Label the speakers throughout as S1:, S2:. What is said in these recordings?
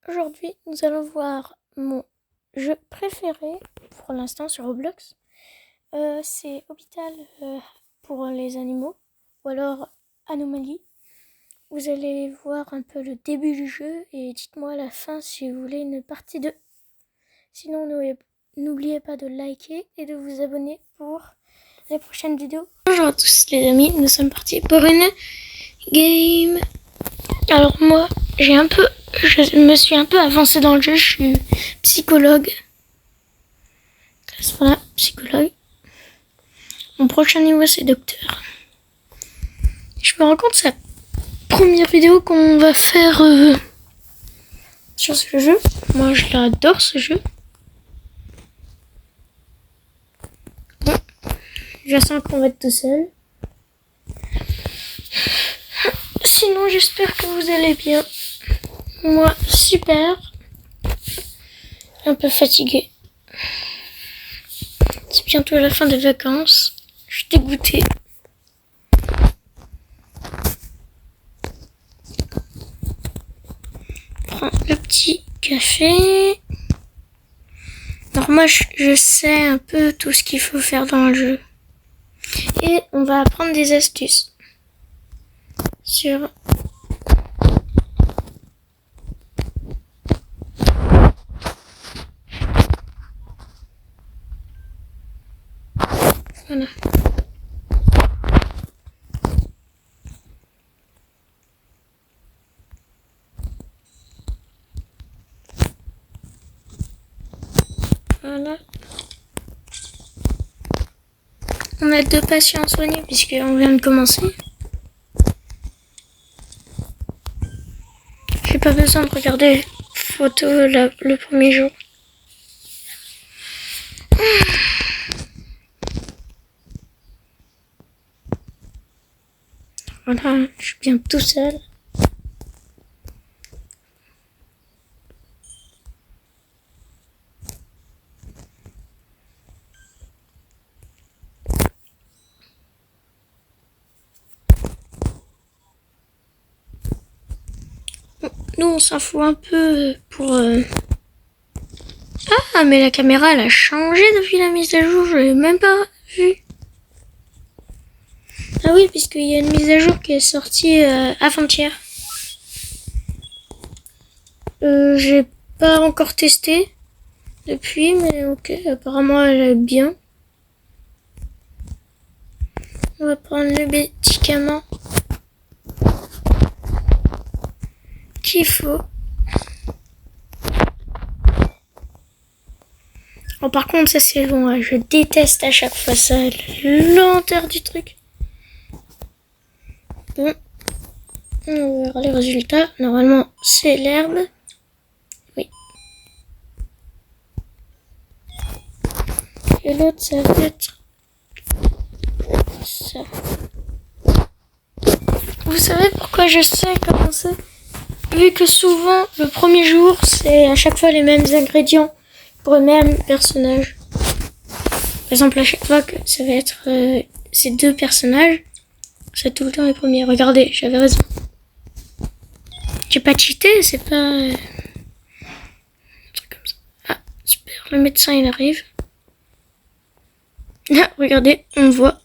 S1: Aujourd'hui, nous allons voir mon jeu préféré pour l'instant sur Roblox. C'est Hôpital pour les animaux, ou alors Anomalie. Vous allez voir un peu le début du jeu et dites-moi à la fin si vous voulez une partie 2. Sinon, n'oubliez pas de liker et de vous abonner pour les prochaines vidéos. Bonjour à tous les amis, nous sommes partis pour une game. Alors moi, je me suis un peu avancée dans le jeu, je suis psychologue. Voilà, psychologue. Mon prochain niveau c'est docteur. Je me rends compte que c'est la première vidéo qu'on va faire sur ce jeu. Moi je l'adore ce jeu. Bon, je sens qu'on va être tout seul. Sinon j'espère que vous allez bien. Moi super. Un peu fatiguée. C'est bientôt la fin des vacances. Je suis dégoûtée. Prends le petit café. Alors moi je sais un peu tout ce qu'il faut faire dans le jeu. Et on va apprendre des astuces. Sur voilà. Voilà. On a 2 patients soignés puisqu'on vient de commencer. J'ai pas besoin de regarder les photos le premier jour. Voilà, je suis bien tout seul. Nous, on s'en fout un peu pour... Ah, mais la caméra, elle a changé depuis la mise à jour. Je l'ai même pas vu. Ah oui, puisqu'il y a une mise à jour qui est sortie avant-hier. J'ai pas encore testé depuis, mais ok, apparemment elle est bien. On va prendre le médicament qu'il faut. Oh, par contre, ça c'est long, hein. Je déteste à chaque fois ça, la lenteur du truc. Bon, on va voir les résultats. Normalement, c'est l'herbe. Oui. Et l'autre, ça va être ça. Vous savez pourquoi je sais comment c'est? Vu que souvent, le premier jour, c'est à chaque fois les mêmes ingrédients pour le même personnage. Par exemple, à chaque fois que ça va être ces 2 personnages, c'est tout le temps les premiers. Regardez, j'avais raison. J'ai pas cheaté, c'est pas... un truc comme ça. Ah, super, le médecin il arrive. Ah, regardez, on voit.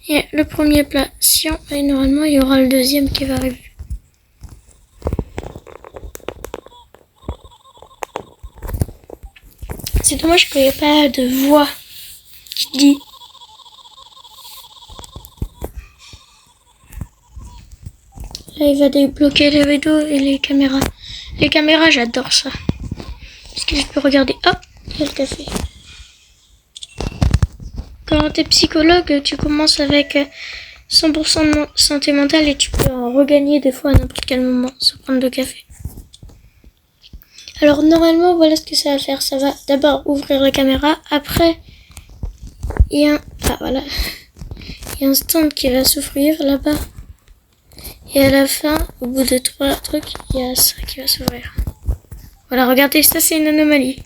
S1: Il y a le premier patient et normalement il y aura le deuxième qui va arriver. C'est dommage qu'il n'y ait pas de voix qui dit. Là, il va débloquer les rideaux et les caméras. Les caméras, j'adore ça. Parce que je peux regarder. Hop, il y a le café. Quand tu es psychologue, tu commences avec 100% de santé mentale et tu peux en regagner des fois à n'importe quel moment sans prendre de café. Alors normalement, voilà ce que ça va faire. Ça va d'abord ouvrir la caméra. Après, il y a un stand qui va s'ouvrir là-bas. Et à la fin, au bout de 3 trucs, il y a ça qui va s'ouvrir. Voilà, regardez, ça c'est une anomalie.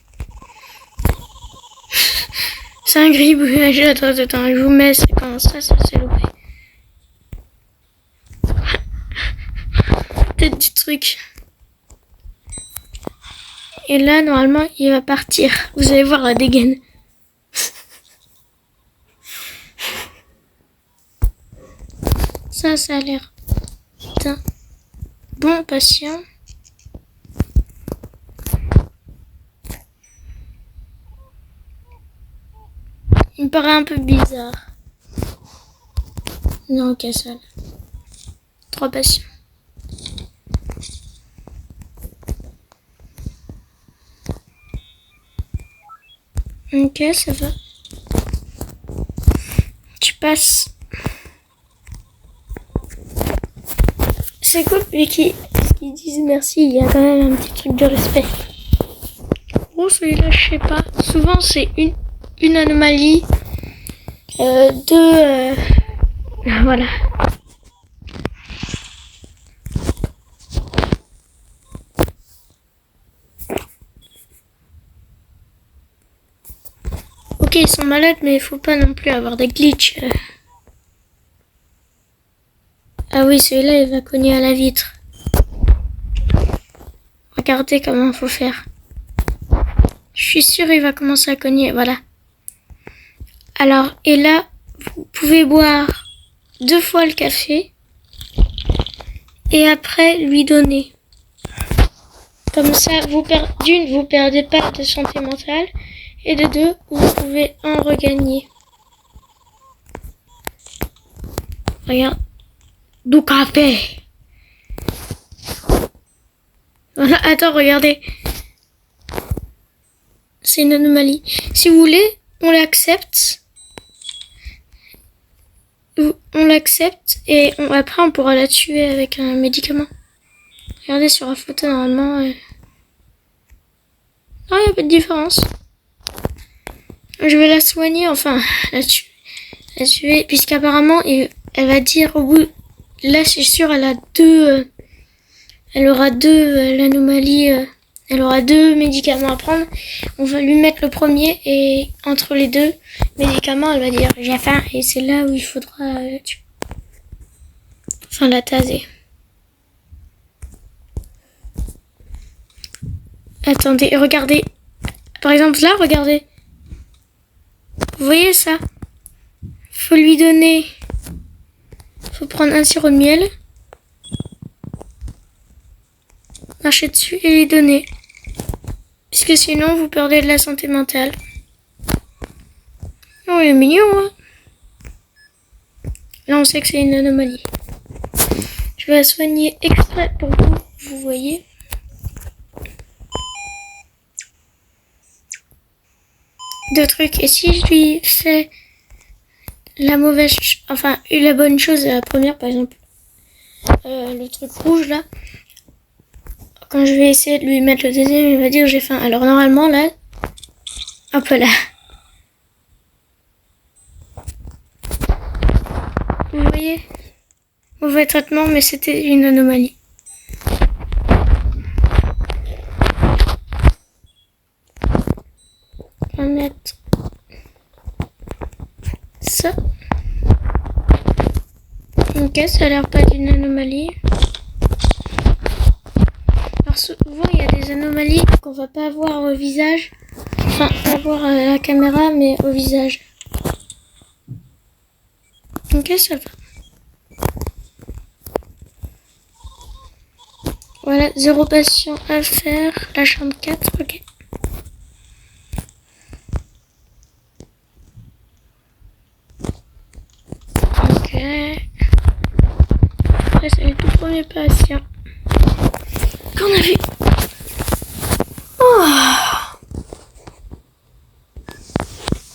S1: C'est un gribouillage. Attends, je vous mets, c'est quand ça s'est loupé. tête du truc. Et là, normalement, il va partir. Vous allez voir la dégaine. Ça a l'air d'un bon patient. Il me paraît un peu bizarre. Non, ok, ça. 3 patients. Ok, ça va. Tu passes. C'est cool, vu qu'ils disent merci, il y a quand même un petit truc de respect. Oh, celui-là, je sais pas. Souvent, c'est une anomalie. Voilà. Ok, ils sont malades, mais il faut pas non plus avoir des glitches. Ah oui, celui-là, il va cogner à la vitre. Regardez comment il faut faire. Je suis sûre il va commencer à cogner, voilà. Alors, et là, vous pouvez boire 2 fois le café. Et après, lui donner. Comme ça, vous perdez pas de santé mentale. Et de 2, vous pouvez en regagner. Regarde. Du café. Voilà, attends, regardez. C'est une anomalie. Si vous voulez, on l'accepte. On l'accepte et après on pourra la tuer avec un médicament. Regardez sur la photo, normalement. Non, il n'y a pas de différence. Je vais la soigner, enfin, la tuer, puisqu'apparemment, elle va dire au bout. Là, c'est sûr, elle a 2. Elle aura 2 l'anomalie. Elle aura 2 médicaments à prendre. On va lui mettre le premier et entre les 2 médicaments, elle va dire j'ai faim et c'est là où il faudra la tuer. Enfin, la taser. Attendez, regardez. Par exemple, là, regardez. Vous voyez ça? Faut lui donner. Faut prendre un sirop de miel. Marcher dessus et lui donner. Puisque sinon, vous perdez de la santé mentale. Oh, il est mignon, hein? Là, on sait que c'est une anomalie. Je vais la soigner exprès pour vous. Vous voyez? Deux trucs. Et si je lui fais la mauvaise, enfin la bonne chose, la première par exemple, le truc rouge là, quand je vais essayer de lui mettre le deuxième, il va dire j'ai faim. Alors normalement là, hop là. Vous voyez? Mauvais traitement, mais c'était une anomalie. On va mettre ça. Ok, ça a l'air pas d'une anomalie. Alors souvent il y a des anomalies qu'on va pas voir au visage. Enfin, pas voir à la caméra, mais au visage. Ok, ça va. Voilà, 0 patient à faire. La chambre 4, ok. Ok. Après, c'est le tout premier patient qu'on a vu.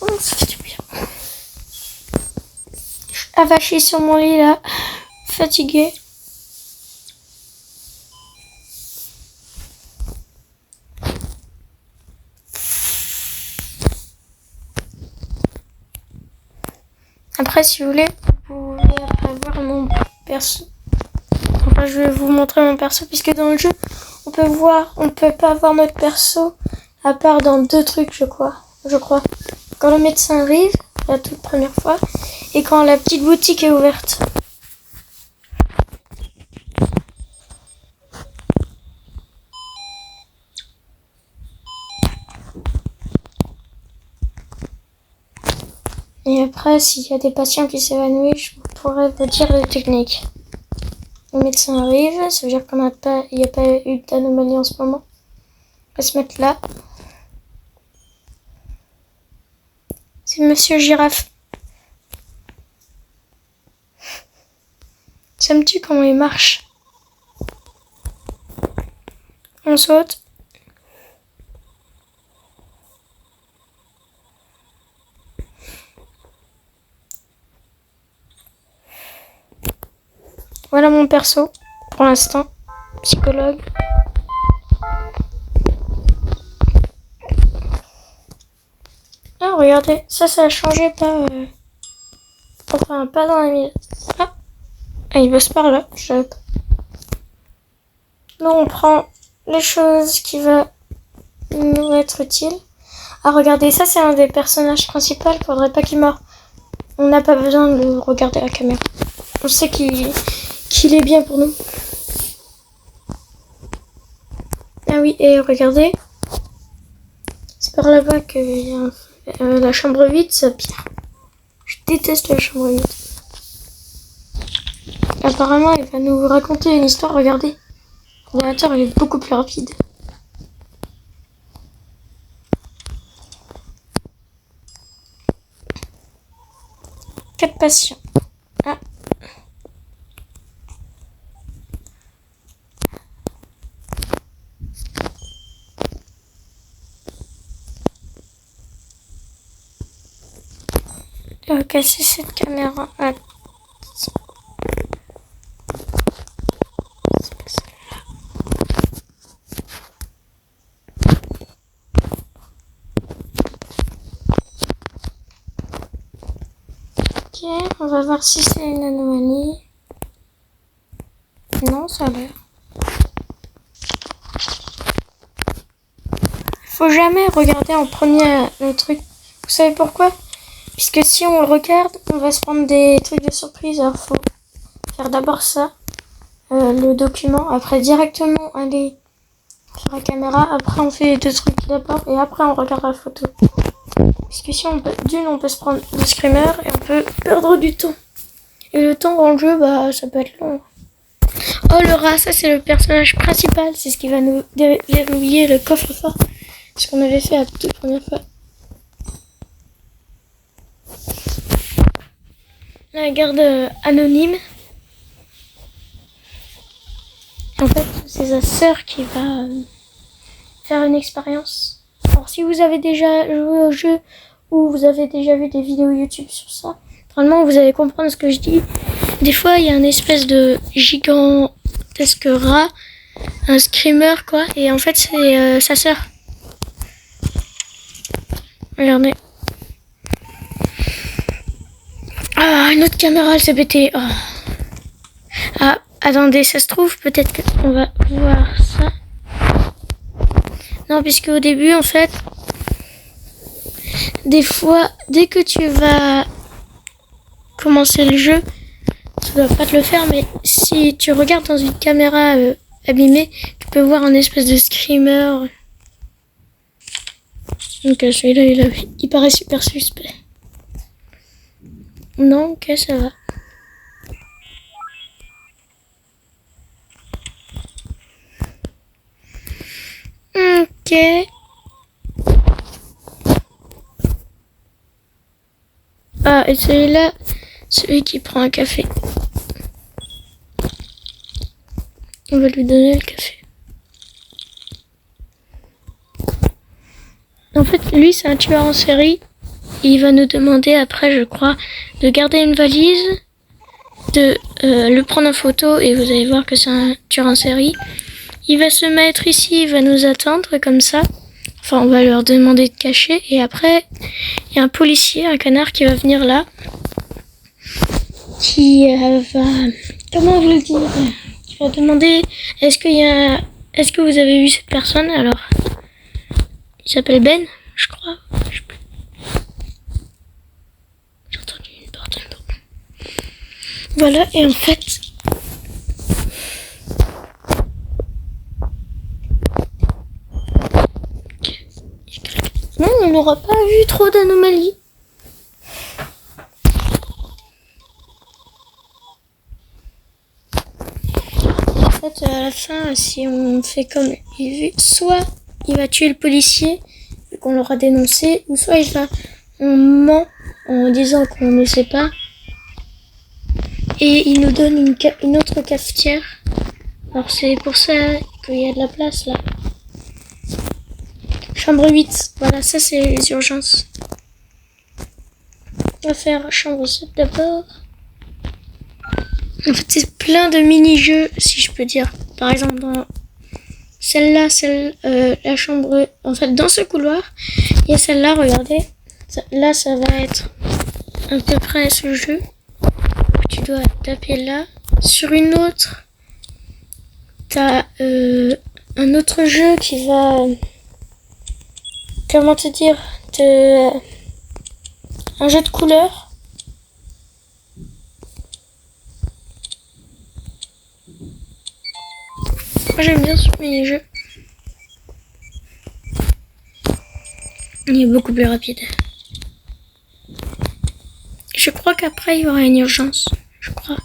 S1: Oh, ça fait du bien. Je suis avachée sur mon lit là, fatiguée. Après, si vous voulez, vous pouvez après voir mon perso. Enfin, je vais vous montrer mon perso, puisque dans le jeu, on peut pas voir notre perso, à part dans 2 trucs, je crois. Quand le médecin arrive, la toute première fois, et quand la petite boutique est ouverte. Et après, s'il y a des patients qui s'évanouissent, je pourrais vous dire les techniques. Le médecin arrive, ça veut dire qu'il n'y a pas eu d'anomalie en ce moment. On va se mettre là. C'est Monsieur Girafe. Ça me tue comment il marche. On saute. Voilà mon perso, pour l'instant, psychologue. Ah, regardez, ça a changé, pas... Enfin, pas dans la mise. Ah, il bosse par là, je savais pas. Nous, on prend les choses qui vont nous être utiles. Ah, regardez, ça c'est un des personnages principaux, faudrait pas qu'il meure. On n'a pas besoin de le regarder à la caméra. On sait qu'il est bien pour nous. Ah oui, et regardez. C'est par là-bas que y a la chambre vide, ça pire. Je déteste la chambre vide. Apparemment, il va nous raconter une histoire, regardez. L'ordinateur, il est beaucoup plus rapide. Quatre patients. Ah. On va casser cette caméra. Ah. Ok, on va voir si c'est une anomalie. Non, ça a l'air. Faut jamais regarder en premier le truc. Vous savez pourquoi? Puisque si on le regarde, on va se prendre des trucs de surprise. Alors faut faire d'abord ça, le document, après directement aller sur la caméra, après on fait les deux trucs d'abord et après on regarde la photo. Parce que si on peut, on peut se prendre le screamer et on peut perdre du temps. Et le temps dans le jeu, bah ça peut être long. Oh, le rat, ça c'est le personnage principal, c'est ce qui va nous déverrouiller le coffre-fort. Ce qu'on avait fait la toute première fois. La garde anonyme. En fait, c'est sa sœur qui va faire une expérience. Alors si vous avez déjà joué au jeu ou vous avez déjà vu des vidéos YouTube sur ça, normalement vous allez comprendre ce que je dis. Des fois il y a une espèce de gigantesque rat, un screamer quoi, et en fait c'est sa sœur. Regardez. Ah, une autre caméra elle s'est pétée. Oh. Ah, attendez, ça se trouve peut-être qu'on va voir ça. Non, puisque au début, en fait, des fois, dès que tu vas commencer le jeu, tu dois pas te le faire, mais si tu regardes dans une caméra abîmée, tu peux voir un espèce de screamer. Donc celui-là, il paraît super suspect. Non, ok, ça va. Ok. Ah, et celui-là, celui qui prend un café. On va lui donner le café. En fait, lui, c'est un tueur en série. Il va nous demander après, je crois, de garder une valise, de le prendre en photo, et vous allez voir que c'est un tueur en série. Il va se mettre ici, il va nous attendre comme ça. Enfin, on va leur demander de cacher. Et après, il y a un policier, un canard qui va venir là. Qui va... Comment vous le dire? Qui va demander, est-ce que vous avez vu cette personne? Alors, il s'appelle Ben, je crois. Je sais plus. J'ai entendu une porte d'eau. Voilà, et en fait... Non, on n'aura pas vu trop d'anomalies. fait, à la fin, si on fait comme il veut, soit il va tuer le policier, vu qu'on l'aura dénoncé, ou soit on ment en disant qu'on ne sait pas, et il nous donne une autre cafetière. Alors c'est pour ça qu'il y a de la place là. Chambre 8, voilà, ça c'est les urgences. On va faire chambre 7 d'abord. En fait, c'est plein de mini-jeux, si je peux dire. Par exemple, dans celle-là, la chambre... En fait, dans ce couloir, il y a celle-là, regardez. Là, ça va être à peu près ce jeu. Tu dois taper là. Sur une autre, t'as un autre jeu qui va... Comment te dire, un jeu de couleurs. Moi j'aime bien ce mini-jeu. Il est beaucoup plus rapide. Je crois qu'après il y aura une urgence. Je crois.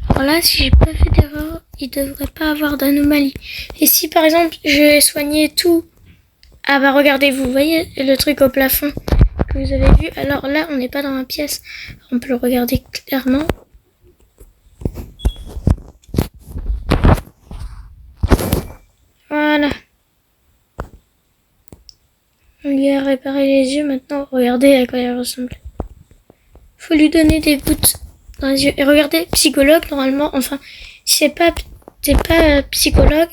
S1: Alors là, si j'ai pas fait d'erreur, il devrait pas avoir d'anomalie. Et si par exemple je soignais tout... Ah bah regardez, vous voyez le truc au plafond que vous avez vu. Alors là, on n'est pas dans la pièce. On peut le regarder clairement. Voilà. On lui a réparé les yeux. Maintenant, regardez à quoi il ressemble. Faut lui donner des gouttes dans les yeux. Et regardez, psychologue, normalement, enfin, si t'es pas psychologue,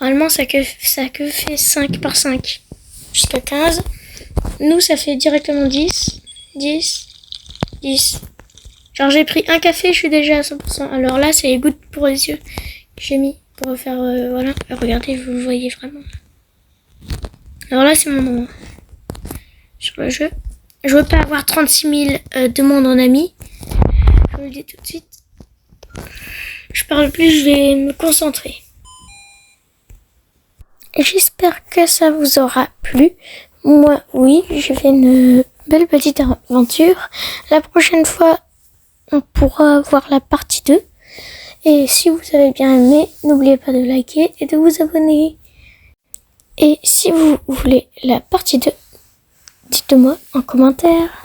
S1: normalement, ça que fait 5 par 5. Jusqu'à 15. Nous, ça fait directement 10. 10. 10. Genre, j'ai pris un café, je suis déjà à 100%. Alors là, c'est les gouttes pour les yeux que j'ai mis pour faire, voilà. Regardez, vous voyez vraiment. Alors là, c'est mon nom sur le jeu. Je veux pas avoir 36 000 demandes en amis. Je vous le dis tout de suite. Je parle plus, je vais me concentrer. J'espère que ça vous aura plu. Moi, oui, j'ai fait une belle petite aventure. La prochaine fois, on pourra voir la partie 2. Et si vous avez bien aimé, n'oubliez pas de liker et de vous abonner. Et si vous voulez la partie 2, dites-moi en commentaire.